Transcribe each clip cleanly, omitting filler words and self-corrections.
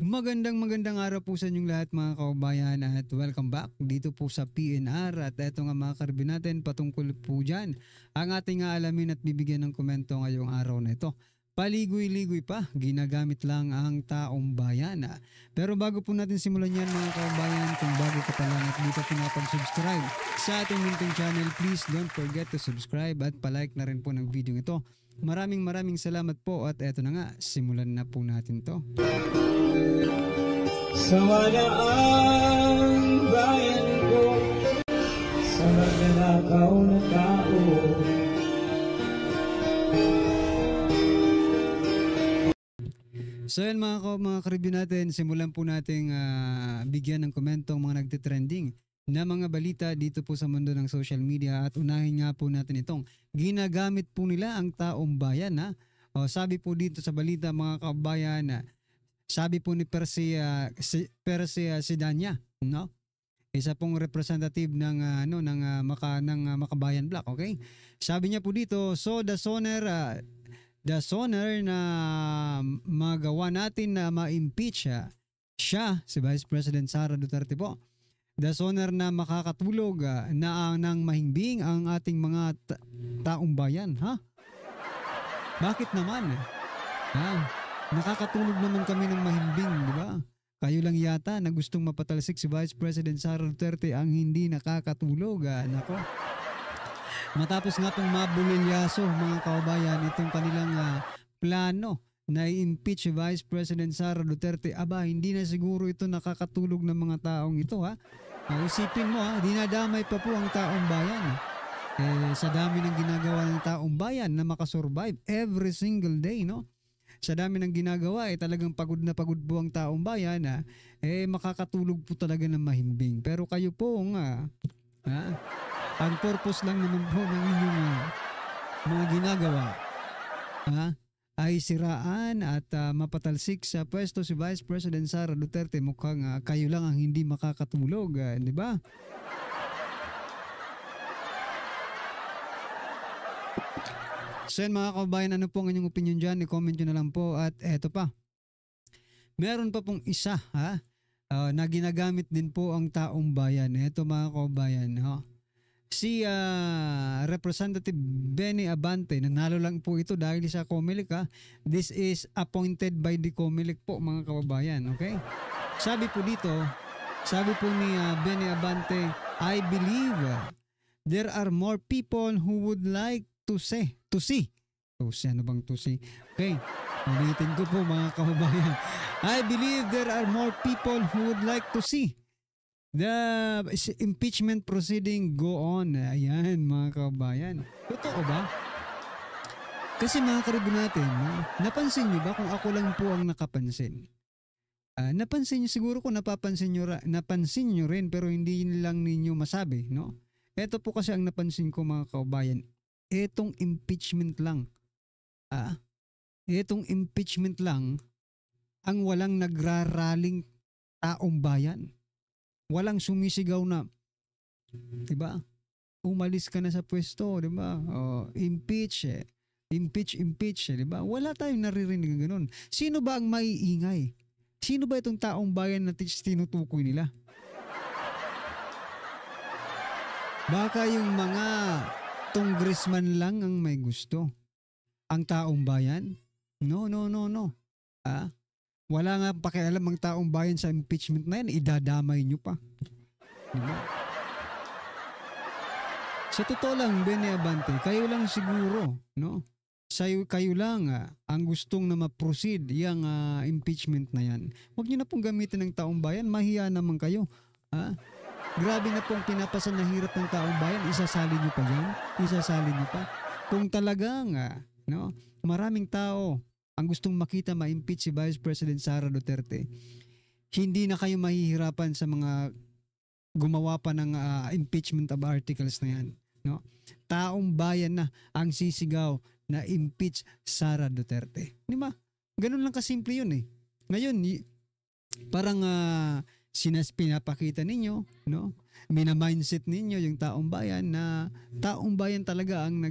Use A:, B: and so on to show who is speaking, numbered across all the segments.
A: Magandang araw po sa inyong lahat mga kababayan at welcome back dito po sa PNR at eto nga mga karibin natin patungkol po dyan ang ating aalamin at bibigyan ng komento ngayong araw na ito. Paligoy-ligoy pa, ginagamit lang ang taong bayan. Pero bago po natin simulan yan mga kababayan, kung bago ka pa lang at di pa pinapag-subscribe sa ating munting channel, please don't forget to subscribe at palike na rin po ng video ito. Maraming salamat po at eto na nga, simulan na po natin to.
B: Sawala ang bayan ko sa magnanakaw na tao.
A: So yan mga karibyo natin, simulan po nating bigyan ng komento ang mga nagtitrending na mga balita dito po sa mundo ng social media at unahin nga po natin itong ginagamit po nila ang taong bayan. Sabi po dito sa balita mga kabayan, sabi po ni Persia Sidanya, no? Isa pong representative ng Makabayan Black, okay? Sabi niya po dito, so the sooner na magawa natin na ma-impeach siya, si Vice President Sara Duterte po. The sooner na makakatulog nang mahimbing ang ating mga taong bayan, ha? Bakit naman? Nakakatulog naman kami ng mahimbing, di ba? Kayo lang yata na gustong mapatalsik si Vice President Sara Duterte ang hindi nakakatulog. Nako. Matapos nga pong mabulilyaso mga kababayan itong kanilang plano na i-impeach si Vice President Sara Duterte, hindi na siguro ito nakakatulog ng mga taong ito, ha? Isipin mo, dinadamay pa po ang taong bayan. Sa dami ng ginagawa ng taong bayan na makasurvive every single day, no? Sa dami ng ginagawa, talagang pagod na pagod po ang taong bayan, makakatulog po talaga ng mahimbing. Pero kayo po ang purpose lang naman po ng inyong mga ginagawa, ay siraan at mapatalsik sa pwesto si Vice President Sara Duterte. Mukhang kayo lang ang hindi makakatulog, di ba? So yan mga kababayan, ano po ang inyong opinion dyan? I-comment nyo na lang po. At eto pa, meron pa pong isa na ginagamit din po ang taong bayan. Eto mga kababayan, si Representative Benny Abante, nanalo lang po ito dahil sa COMELEC. This is appointed by the COMELEC po mga kababayan, okay? Sabi po dito, sabi po ni Benny Abante, I believe there are more people who would like to see. Ano bang to see? Okay, ulitin ko po mga kababayan. I believe there are more people who would like to see the impeachment proceeding go on. Ayan mga kababayan. Totoo ba? Kasi mga karibin natin, napansin nyo ba kung ako lang po ang nakapansin? Napansin nyo siguro kung napansin nyo rin pero hindi lang ninyo masabi, no? Ito po kasi ang napansin ko mga kababayan. Etong impeachment lang. Etong impeachment lang ang walang nagraraling taong bayan. Walang sumisigaw na, diba? Umalis ka na sa pwesto, diba? Impeach, diba? Wala tayong naririnig ng ganun. Sino ba ang maiingay? Sino ba itong taong bayan na tinutukoy nila? Baka yung mga congressman lang ang may gusto. Ang taong bayan? No. Wala nga pakialam ang taong bayan sa impeachment na yan, idadamay nyo pa. Diba? Sa totoo lang, Benny Abante, kayo lang siguro, no? Kayo lang ang gustong na ma-proceed yung impeachment na yan. Huwag nyo na pong gamitin ng taong bayan, mahiya naman kayo. Grabe na pong pinapasan na hirap ng taong bayan, isasali nyo pa yan? Isasali nyo pa? Kung talagang, maraming tao ang gustong makita ma-impeach si Vice President Sara Duterte, hindi na kayo mahihirapan sa mga gumawa pa ng impeachment of articles na yan. No? Taong bayan na ang sisigaw na impeach Sara Duterte. Di ba? Ganun lang kasimple yun Ngayon, parang pinapakita ninyo, no? mina-mindset ninyo yung taong bayan na taong bayan talaga ang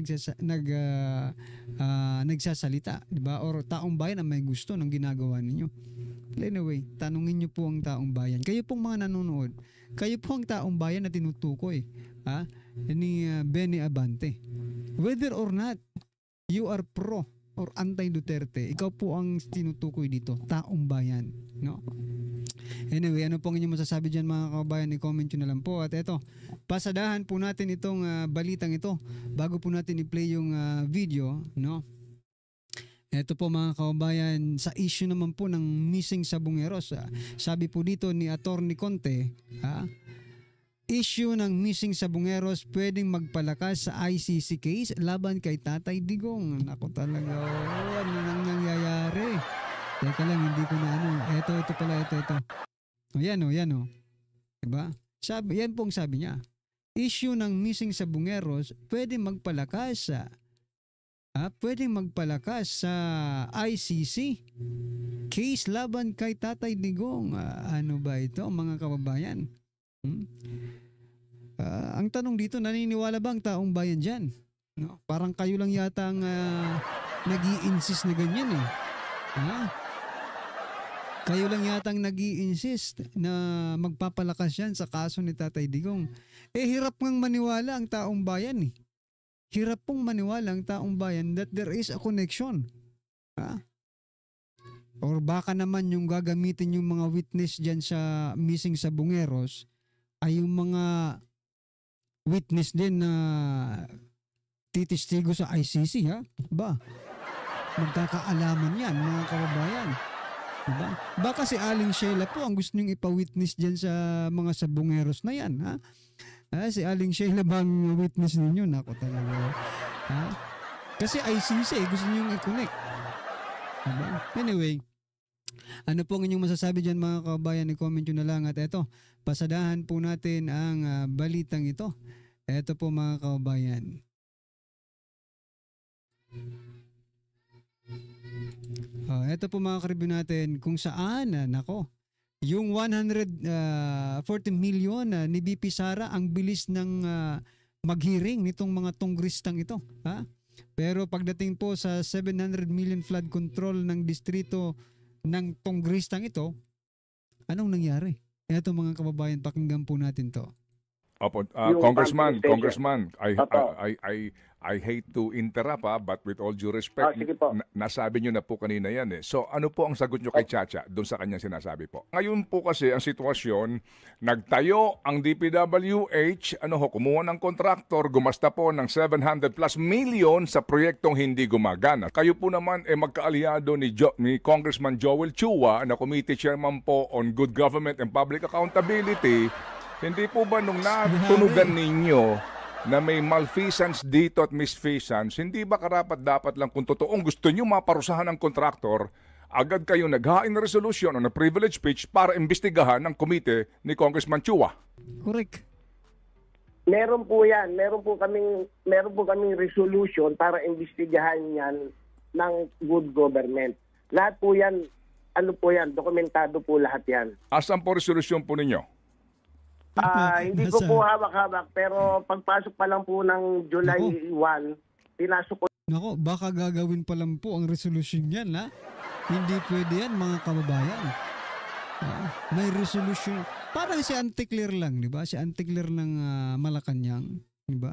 A: nagsasalita, di ba? Or taong bayan ang may gusto ng ginagawa ninyo. Anyway, tanungin niyo po ang taong bayan. Kayo pong mga nanonood, kayo po ang taong bayan na tinutukoy ni Benny Abante. Whether or not you are pro or anti-Duterte, ikaw po ang tinutukoy dito, taong bayan, no? Anyway, ano pong inyong masasabi dyan mga kabayan, i-comment nyo na lang po. At eto, pasadahan po natin itong balitang ito bago po natin i-play yung video, no? Eto po mga kabayan, sa issue naman po ng missing sabongeros, sabi po dito ni Attorney Conte, issue ng missing sabongeros pwedeng magpalakas sa ICC case laban kay Tatay Digong. Naku talaga, ano nang nangyayari? Teka lang, hindi ko na ano. Ito pala. Yan o. Diba? Yan pong sabi niya. Issue ng missing sabongeros pwedeng magpalakas sa ICC case laban kay Tatay Digong. Ano ba ito mga kababayan? Ang tanong dito, naniniwala ba ang taong bayan dyan? No? Parang kayo lang yata ang nag-i-insist na ganyan eh. Kayo lang yata ang nag-i-insist na magpapalakas yan sa kaso ni Tatay Digong. Hirap ngang maniwala ang taong bayan eh. Hirap pong maniwala ang taong bayan that there is a connection. Or baka naman yung gagamitin yung mga witness dyan sa missing sabongeros ay yung mga witness din na titistigo sa ICC magkakaalaman yan mga kababayan. Diba? Baka si Aling Sheila po ang gusto niyong ipa-witness dyan sa mga sabongeros na yan. Si Aling Sheila bang witness ninyo? Nako talaga. Kasi ICC gusto niyong i-connect. Diba? Anyway, ano po ang inyong masasabi dyan mga kabayan? I-comment nyo na lang. At eto, pasadahan po natin ang balitang ito. Eto po mga kabayan. Ito po mga ka-review natin kung saan, yung 140 million ni BP Sara, ang bilis ng mag-hearing nitong mga tunggristang ito. Pero pagdating po sa 700 million flood control ng distrito ng tunggristang ito, anong nangyari? Ito mga kababayan, pakinggan po natin to.
C: Opo, Congressman, I hate to interrupt but with all due respect, nasabi nyo na po kanina yan eh. So ano po ang sagot nyo kay Chacha doon sa kanyang sinasabi po? Ngayon po kasi ang sitwasyon, nagtayo ang DPWH, kumuha ng kontraktor, gumasta po ng 700 plus million sa proyektong hindi gumagana. Kayo po naman magkaalyado ni Congressman Joel Chua na committee chairman po on good government and public accountability. Hindi po ba nung natunugan ninyo na may malfeasance dito at misfeasance, hindi ba karapat-dapat lang kung totoong gusto nyo maparusahan ng kontraktor, agad kayo naghain ng resolution o na privilege speech para imbestigahan ng komite ni Congressman Chua?
A: Correct.
D: Meron po yan. Meron po kaming resolution para imbestigahan yan ng good government. Lahat po yan, dokumentado po lahat yan.
C: Asan po resolution po ninyo?
D: Hindi ko po hawak-hawak, pero pagpasok pa lang po ng July 1, pinasok ko.
A: Nako, baka gagawin pa lang po ang resolution yan, Hindi pwede yan, mga kababayan. May resolution. Parang si Anticlear lang, di ba? Si Anticlear ng Malacanang, di ba?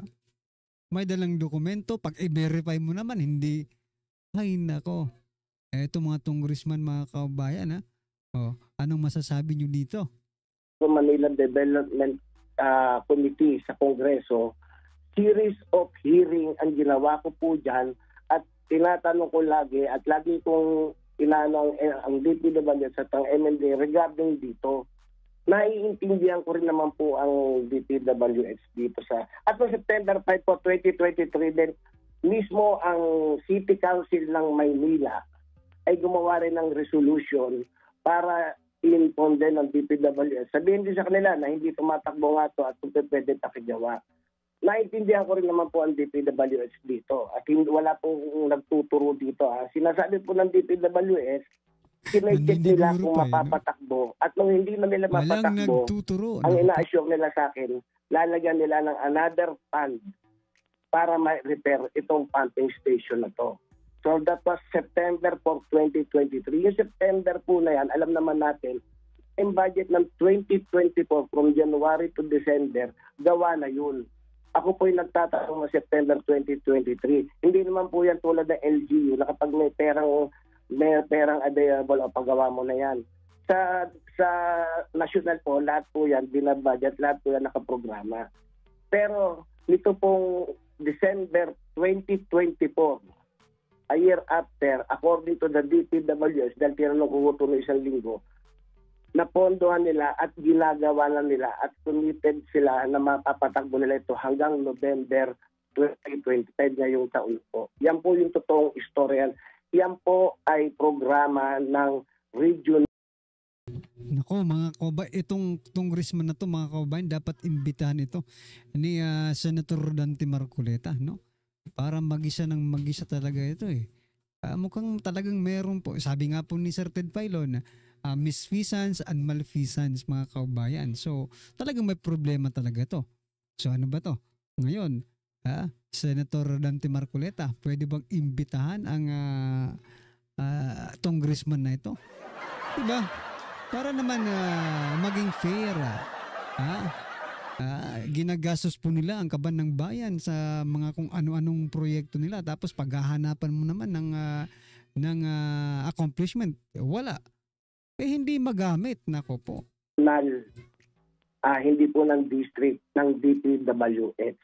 A: May dalang dokumento, pag i-verify mo naman, hindi. Ay, nako. Eto mga congressman, mga kababayan, anong masasabi nyo dito?
D: Manila Development Committee sa Kongreso, series of hearing ang ginawa ko po dyan at tinatanong ko lagi at lagi kong inanong ang DPWH at ang MND regarding dito. Naiintindihan ko rin naman po ang DPWH dito at noong September 5 po, 2023 din, mismo ang City Council ng Maynila ay gumawa rin ng resolution para in-inform din ng DPWH. Sabihin din sa kanila na hindi tumatakbo nga ito at kung pwede takigawa. Naintindihan ko rin naman po ang DPWH dito at wala pong nagtuturo dito. Sinasabi po ng DPWH Kinecheck nila
A: Naniniguro
D: kung
A: pa, no?
D: mapapatakbo. At nung hindi na nila
A: Walang
D: mapatakbo,
A: nagtuturo.
D: ang
A: Naku po.
D: ina-assure nila sa akin, lalagyan nila ng another fund para ma-repair itong pumping station na to. So that was September 4, 2023. Yung September po na yan, alam naman natin, yung budget ng 2024 from January to December, gawa na yun. Ako po yung nagtatanong ng September 2023. Hindi naman po yan tulad ng LGU na kapag may perang available o paggawa mo na yan. Sa national po, lahat po yan, binabudget, lahat po yan nakaprograma. Pero nito pong December 2024, a year after, according to the DPWS, dahil tinanong ko ito ng isang linggo, napondohan nila at ginagawa na nila at committed sila na mapapatakbo nila ito hanggang November 2025 ngayong taon po. Yan po yung totoong istorya. Yan po ay programa ng region.
A: Nako mga kababayan, itong congressman na to mga kababayan, dapat imbitahan ito ni Senator Rodante Marcoleta, no? Para mag-isa talaga ito eh. Mukhang talagang meron po, sabi nga po ni Sir Ted Filon, misfeasance and malfeasance mga kababayan. So talagang may problema talaga to. So ano ba to? Ngayon, Senator Rodante Marcoleta, pwede bang imbitahan ang congressman na ito? Diba? Para naman maging fair. Ginagastos po nila ang kaban ng bayan sa mga kung ano-anong proyekto nila, tapos paghahanapan mo naman ng accomplishment, wala. Hindi magamit. Nako po.
D: Hindi po ng district, ng DPWH.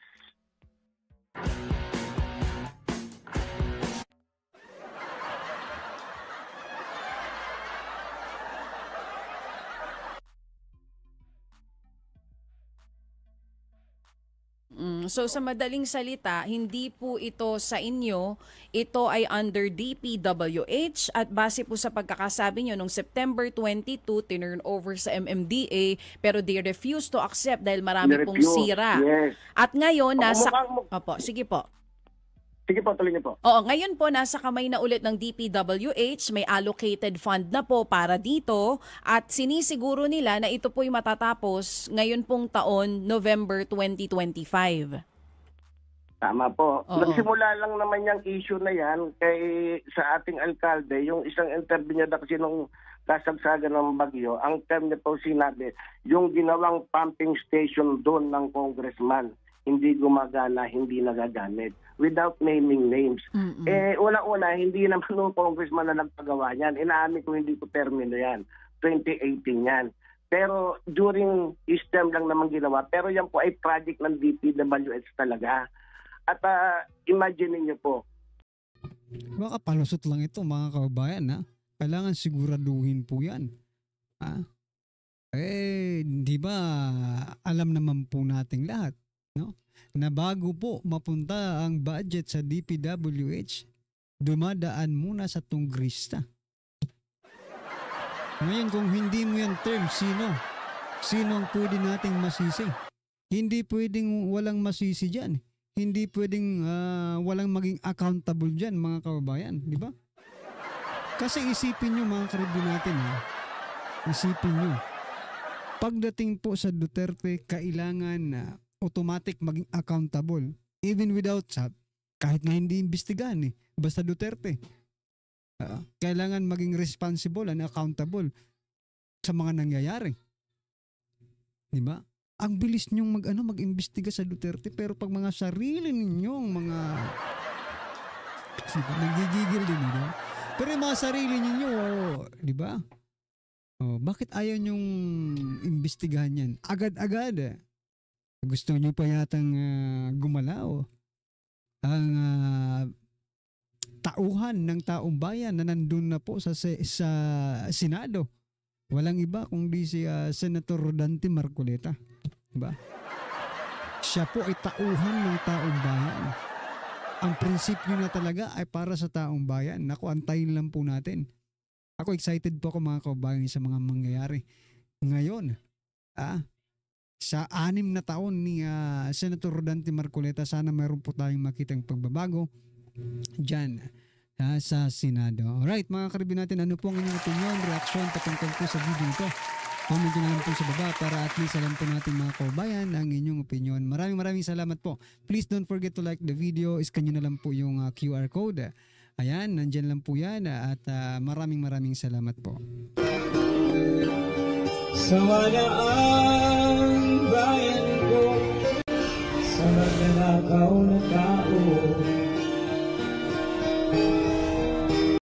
E: So sa madaling salita, hindi po ito sa inyo, ito ay under DPWH at base po sa pagkakasabi nyo, nung September 22, tinurn over sa MMDA pero they refuse to accept dahil marami pong sira.
D: Yes.
E: At ngayon, Opo, sige po.
D: Sige po, tuloy niyo po.
E: Oo, ngayon po nasa kamay na ulit ng DPWH, may allocated fund na po para dito at sinisiguro nila na ito po'y matatapos ngayon pong taon, November 2025.
D: Tama po.
E: Oo.
D: Nagsimula lang naman yung issue na yan sa ating alkalde, yung isang interview niya kasi nung kasagsagan ng bagyo, ang term niya po sinabi, yung ginawang pumping station doon ng congressman, hindi gumagana, hindi nagagamit, without naming names. Una-una, hindi naman nung congressman na nagpagawa niyan. Inaamin ko hindi ko termino yan. 2018 yan. Pero during his term lang naman ginawa. Pero yan po ay project ng DPWH talaga. At imagine niyo po.
A: Baka palusot lang ito mga kababayan, ha? Kailangan siguraduhin po yan. Di ba alam naman po nating lahat, no? Na bago po mapunta ang budget sa DPWH, dumadaan muna sa Tungrista. Ngayon kung hindi mo yan term, sino ang pwede nating masisi? Hindi pwedeng walang masisi dyan. Hindi pwedeng walang maging accountable dyan mga kababayan, di ba? Kasi isipin nyo mga karibo natin, isipin nyo, pagdating po sa Duterte, kailangan automatic maging accountable. Even without kahit na hindi imbestigahan basta Duterte. Kailangan maging responsible and accountable sa mga nangyayari. Diba? Ang bilis nyong mag-imbestiga sa Duterte, pero pag mga sarili ninyong mga nagigigil din, diba? Pero yung mga sarili ninyo, diba? Bakit ayaw nyong imbestigahan yan? Agad-agad. Gusto nyo pa yatang gumalaw ang tauhan ng taong bayan na nandun na po sa Senado. Walang iba kundi si Senator Rodante Marcoleta. Diba? Siya po ay tauhan ng taong bayan. Ang prinsipyo na talaga ay para sa taong bayan. Naku, antayin lang po natin. Ako excited po ako mga kababayan sa mga mangyayari. Ngayon, sa 6 na taon ni Senator Rodante Marcoleta, sana mayroon po tayong makitang pagbabago dyan sa Senado. Alright, mga karibin natin, ano po ang inyong opinion, reaksyon patungkol po sa video ito? Comment nyo na lang po sa baba para at least alam po natin mga kababayan ang inyong opinion. Maraming salamat po. Please don't forget to like the video. Iscan nyo na lang po yung QR code. Ayan, nandyan lang po yan at maraming salamat po.
B: Sawa na ang bayan ko sa magnanakaw na tao.